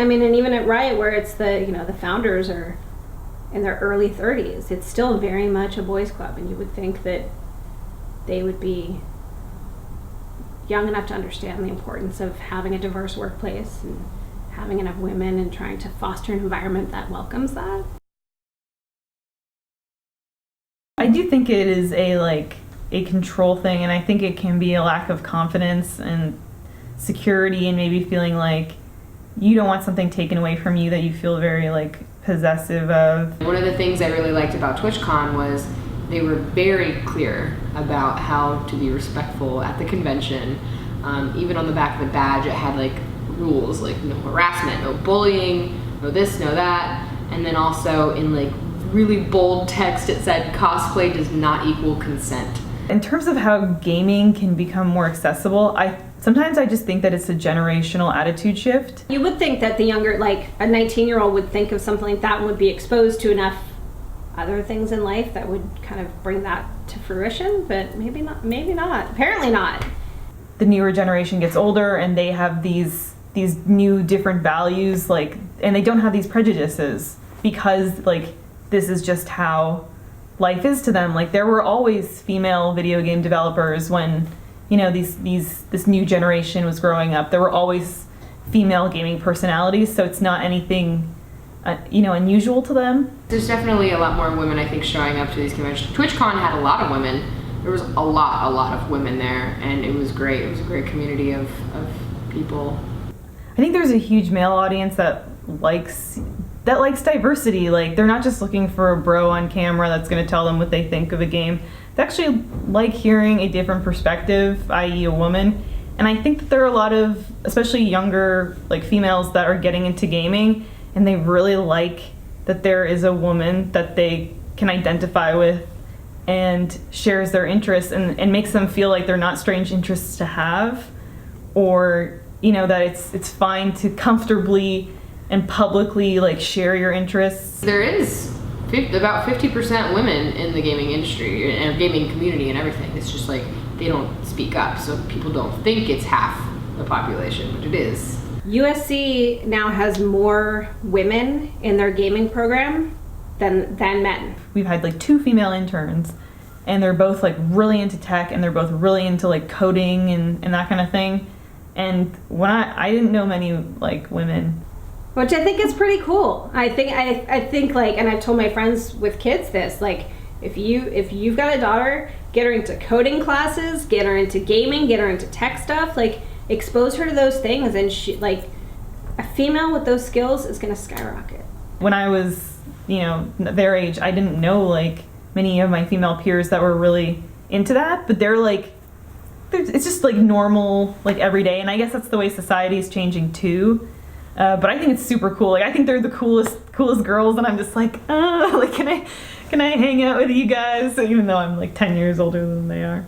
I mean, and even at Riot, where it's the founders are in their early 30s, it's still very much a boys' club, and you would think that they would be young enough to understand the importance of having a diverse workplace and having enough women and trying to foster an environment that welcomes that. I do think it is a control thing, and I think it can be a lack of confidence and security, and maybe feeling like you don't want something taken away from you that you feel very possessive of. One of the things I really liked about TwitchCon was they were very clear about how to be respectful at the convention. Even on the back of the badge, it had rules like no harassment, no bullying, no this, no that, and then also in really bold text it said cosplay does not equal consent. In terms of how gaming can become more accessible, sometimes I just think that it's a generational attitude shift. You would think that the younger, a 19-year-old would think of something like that and would be exposed to enough other things in life that would kind of bring that to fruition, but maybe not. Apparently not. The newer generation gets older and they have these new different values, and they don't have these prejudices because this is just how life is to them. There were always female video game developers when this new generation was growing up. There were always female gaming personalities, so it's not anything unusual to them. There's definitely a lot more women, I think, showing up to these conventions. TwitchCon had a lot of women. There was a lot of women there, and it was great. It was a great community of people. I think there's a huge male audience that likes diversity. They're not just looking for a bro on camera that's going to tell them what they think of a game. They actually like hearing a different perspective, i.e. a woman. And I think that there are a lot of, especially younger females that are getting into gaming, and they really like that there is a woman that they can identify with and shares their interests and makes them feel like they're not strange interests to have, or that it's fine to comfortably and publicly share your interests. There is about 50% women in the gaming industry and gaming community and everything. It's just they don't speak up, so people don't think it's half the population, but it is. USC now has more women in their gaming program than men. We've had 2 female interns, and they're both really into tech, and they're both really into coding and that kind of thing. And when I didn't know many women, which I think is pretty cool. I think and I've told my friends with kids this, if you've got a daughter, get her into coding classes, get her into gaming, get her into tech stuff, expose her to those things, and she a female with those skills is going to skyrocket. When I was their age, I didn't know many of my female peers that were really into that, but they're it's just normal every day, and I guess that's the way society is changing too. But I think it's super cool. I think they're the coolest girls, and I'm just can I hang out with you guys? Even though I'm 10 years older than they are.